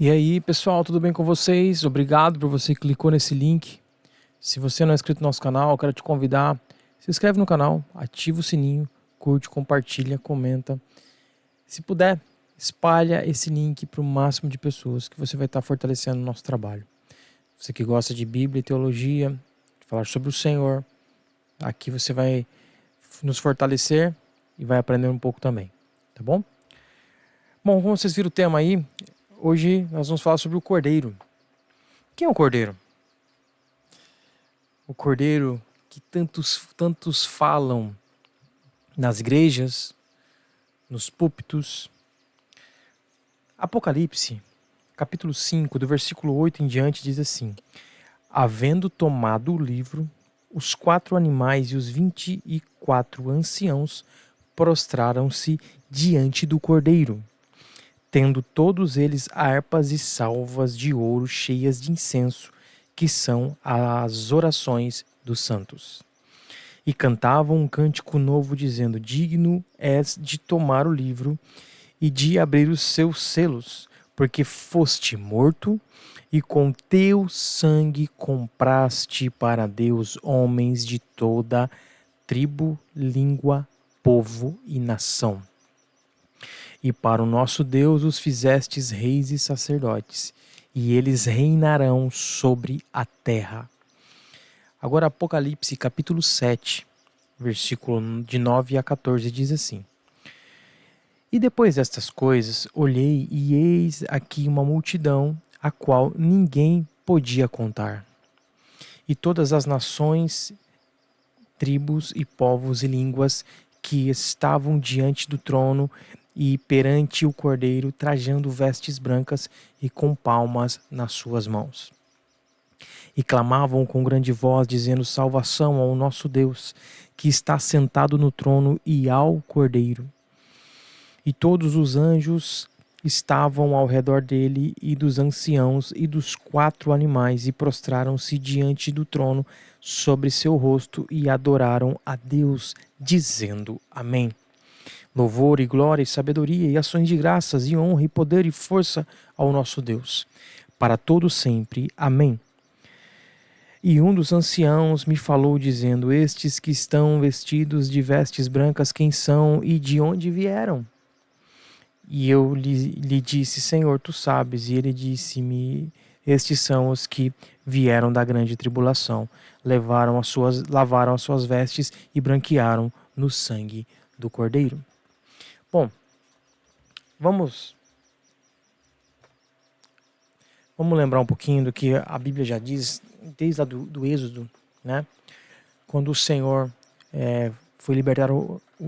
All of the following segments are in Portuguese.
E aí, pessoal, tudo bem com vocês? Obrigado por você que clicou nesse link. Se você não é inscrito no nosso canal, eu quero te convidar. Se inscreve no canal, ativa o sininho, curte, compartilha, comenta. Se puder, espalha esse link para o máximo de pessoas que você vai estar fortalecendo o nosso trabalho. Você que gosta de Bíblia e teologia, de falar sobre o Senhor, aqui você vai nos fortalecer e vai aprender um pouco também, tá bom? Bom, como vocês viram o tema aí, hoje nós vamos falar sobre o Cordeiro. Quem é o Cordeiro? O Cordeiro que tantos falam nas igrejas, nos púlpitos. Apocalipse, capítulo 5, do versículo 8 em diante, diz assim: Havendo tomado o livro, os 4 animais e os 24 anciãos prostraram-se diante do Cordeiro, tendo todos eles harpas e salvas de ouro cheias de incenso, que são as orações dos santos. E cantavam um cântico novo, dizendo: Digno és de tomar o livro e de abrir os seus selos, porque foste morto e com teu sangue compraste para Deus homens de toda tribo, língua, povo e nação. E para o nosso Deus os fizestes reis e sacerdotes, e eles reinarão sobre a terra. Agora Apocalipse capítulo 7, versículo de 9 a 14 diz assim: E depois destas coisas olhei, e eis aqui uma multidão, a qual ninguém podia contar. E todas as nações, tribos e povos e línguas que estavam diante do trono e perante o Cordeiro, trajando vestes brancas e com palmas nas suas mãos. E clamavam com grande voz, dizendo: Salvação ao nosso Deus, que está sentado no trono, e ao Cordeiro. E todos os anjos estavam ao redor dele, e dos anciãos e dos 4 animais, e prostraram-se diante do trono sobre seu rosto e adoraram a Deus, dizendo: Amém. Louvor e glória e sabedoria e ações de graças e honra e poder e força ao nosso Deus, para todo sempre. Amém. E um dos anciãos me falou, dizendo: Estes que estão vestidos de vestes brancas, quem são e de onde vieram? E eu lhe disse: Senhor, tu sabes. E ele disse-me: Estes são os que vieram da grande tribulação, lavaram as suas vestes e branquearam no sangue do Cordeiro. Bom, vamos lembrar um pouquinho do que a Bíblia já diz, desde lá do Êxodo, né? Quando o Senhor foi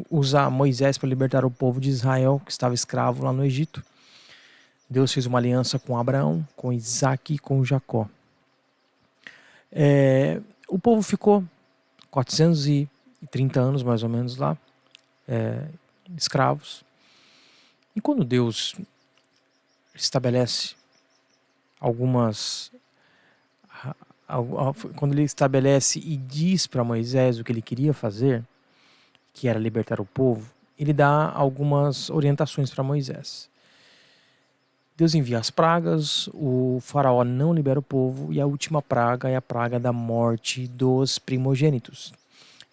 usar Moisés para libertar o povo de Israel, que estava escravo lá no Egito. Deus fez uma aliança com Abraão, com Isaac e com Jacó. O povo ficou 430 anos, mais ou menos, lá, escravos. E quando Deus estabelece quando ele estabelece e diz para Moisés o que ele queria fazer, que era libertar o povo, ele dá algumas orientações para Moisés. Deus envia as pragas, o faraó não libera o povo, e a última praga é a praga da morte dos primogênitos.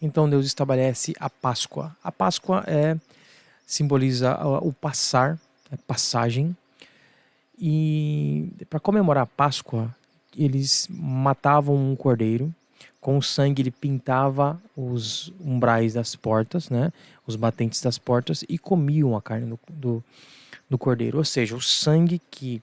Então Deus estabelece a Páscoa. A Páscoa simboliza o passar, passagem. E para comemorar a Páscoa, eles matavam um cordeiro. Com o sangue ele pintava os umbrais das portas, né? Os batentes das portas, e comiam a carne do cordeiro. Ou seja, o sangue que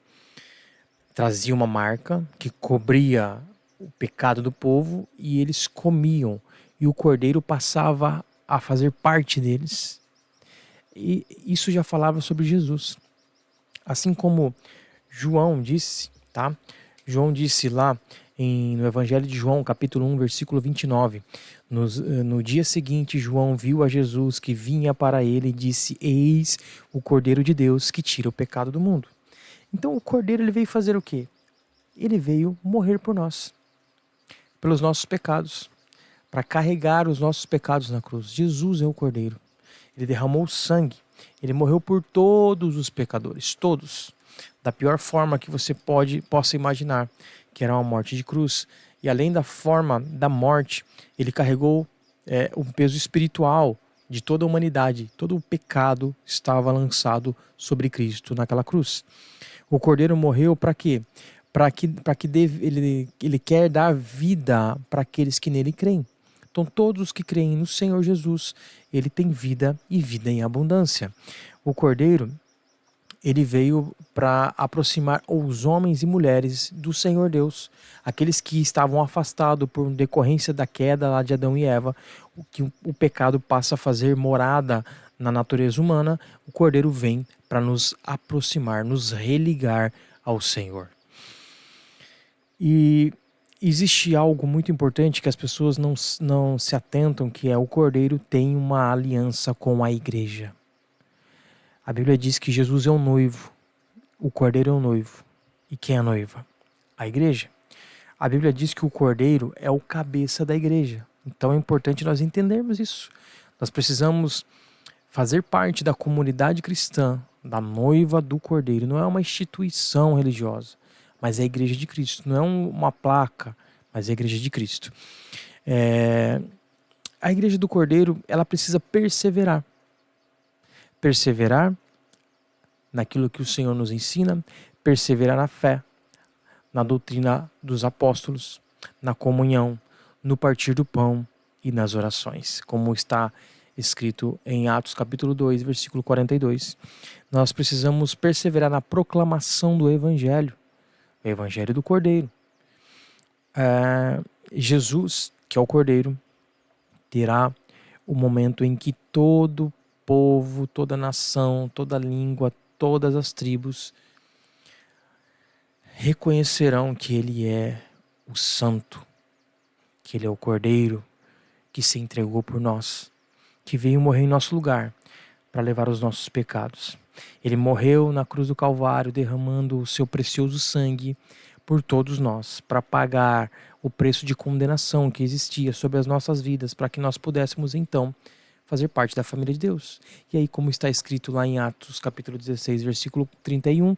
trazia uma marca, que cobria o pecado do povo, e eles comiam. E o cordeiro passava a fazer parte deles. E isso já falava sobre Jesus. Assim como João disse, tá? João disse lá no Evangelho de João, capítulo 1, versículo 29. No dia seguinte, João viu a Jesus que vinha para ele e disse: Eis o Cordeiro de Deus que tira o pecado do mundo. Então o Cordeiro ele veio fazer o quê? Ele veio morrer por nós, pelos nossos pecados, para carregar os nossos pecados na cruz. Jesus é o Cordeiro. Ele derramou sangue. Ele morreu por todos os pecadores, todos. da pior forma que você possa imaginar, que era uma morte de cruz. E além da forma da morte, ele carregou um peso espiritual de toda a humanidade. Todo o pecado estava lançado sobre Cristo naquela cruz. O Cordeiro morreu para quê? Ele quer dar vida para aqueles que nele creem. Então todos os que creem no Senhor Jesus, ele tem vida e vida em abundância. O Cordeiro, ele veio para aproximar os homens e mulheres do Senhor Deus, aqueles que estavam afastados por decorrência da queda lá de Adão e Eva, que o pecado passa a fazer morada na natureza humana. O Cordeiro vem para nos aproximar, nos religar ao Senhor. E existe algo muito importante que as pessoas não se atentam, que é o Cordeiro tem uma aliança com a igreja. A Bíblia diz que Jesus é o noivo, o Cordeiro é o noivo. E quem é a noiva? A igreja. A Bíblia diz que o Cordeiro é o cabeça da igreja. Então é importante nós entendermos isso. Nós precisamos fazer parte da comunidade cristã, da noiva do Cordeiro. Não é uma instituição religiosa, mas é a igreja de Cristo. Não é uma placa, mas é a igreja de Cristo. A igreja do Cordeiro, ela precisa perseverar. Perseverar naquilo que o Senhor nos ensina, perseverar na fé, na doutrina dos apóstolos, na comunhão, no partir do pão e nas orações, como está escrito em Atos capítulo 2, versículo 42. Nós precisamos perseverar na proclamação do Evangelho, o Evangelho do Cordeiro. Jesus, que é o Cordeiro, terá o momento em que todo povo, toda nação, toda língua, todas as tribos reconhecerão que ele é o Santo, que ele é o Cordeiro que se entregou por nós, que veio morrer em nosso lugar para levar os nossos pecados. Ele morreu na cruz do Calvário, derramando o seu precioso sangue por todos nós, para pagar o preço de condenação que existia sobre as nossas vidas, para que nós pudéssemos então fazer parte da família de Deus. E aí, como está escrito lá em Atos capítulo 16, versículo 31,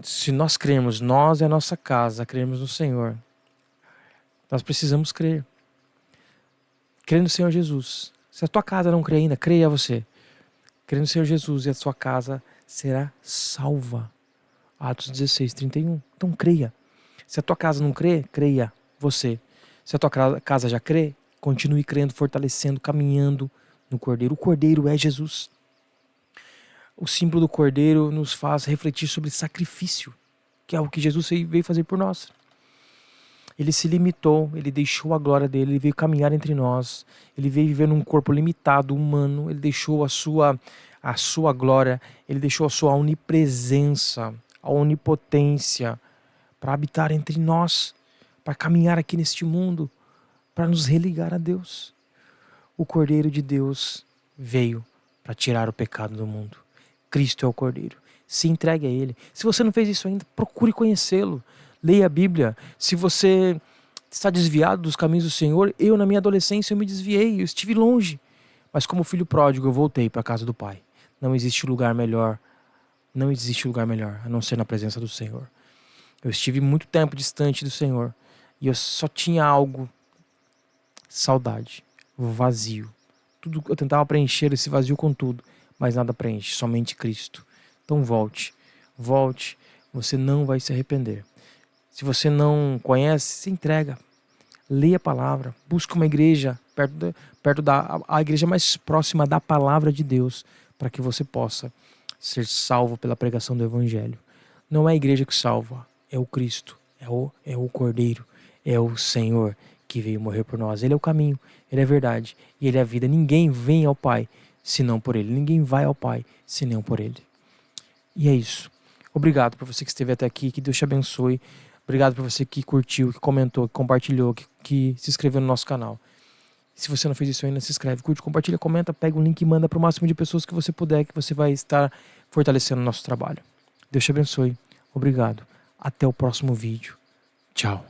se nós crermos, nós e a nossa casa, crermos no Senhor, nós precisamos crer. Crer no Senhor Jesus. Se a tua casa não crê ainda, creia você. Crer no Senhor Jesus e a sua casa será salva. Atos 16, 31. Então creia. Se a tua casa não crê, creia você. Se a tua casa já crê, continue crendo, fortalecendo, caminhando no Cordeiro. O Cordeiro é Jesus. O símbolo do Cordeiro nos faz refletir sobre sacrifício, que é o que Jesus veio fazer por nós. Ele se limitou, ele deixou a glória dele, ele veio caminhar entre nós, ele veio viver num corpo limitado, humano, ele deixou a sua glória, ele deixou a sua onipresença, a onipotência, para habitar entre nós, para caminhar aqui neste mundo, para nos religar a Deus. O Cordeiro de Deus veio para tirar o pecado do mundo. Cristo é o Cordeiro. Se entregue a Ele. Se você não fez isso ainda, procure conhecê-lo. Leia a Bíblia. Se você está desviado dos caminhos do Senhor, eu na minha adolescência eu me desviei, eu estive longe. Mas como filho pródigo eu voltei para a casa do Pai. Não existe lugar melhor a não ser na presença do Senhor. Eu estive muito tempo distante do Senhor e eu só tinha algo: saudade, vazio. Tudo eu tentava preencher esse vazio com tudo, mas nada preenche, somente Cristo. Então volte, você não vai se arrepender. Se você não conhece, se entrega. Leia a palavra, busque uma igreja a igreja mais próxima da palavra de Deus, para que você possa ser salvo pela pregação do Evangelho. Não é a igreja que salva, é o Cristo, é o Cordeiro, é o Senhor que veio morrer por nós. Ele é o caminho, Ele é a verdade e Ele é a vida. Ninguém vem ao Pai senão por Ele. Ninguém vai ao Pai senão por Ele. E é isso. Obrigado por você que esteve até aqui, que Deus te abençoe. Obrigado por você que curtiu, que comentou, que compartilhou, que se inscreveu no nosso canal. Se você não fez isso ainda, se inscreve, curte, compartilha, comenta, pega o link e manda para o máximo de pessoas que você puder, que você vai estar fortalecendo o nosso trabalho. Deus te abençoe. Obrigado. Até o próximo vídeo. Tchau.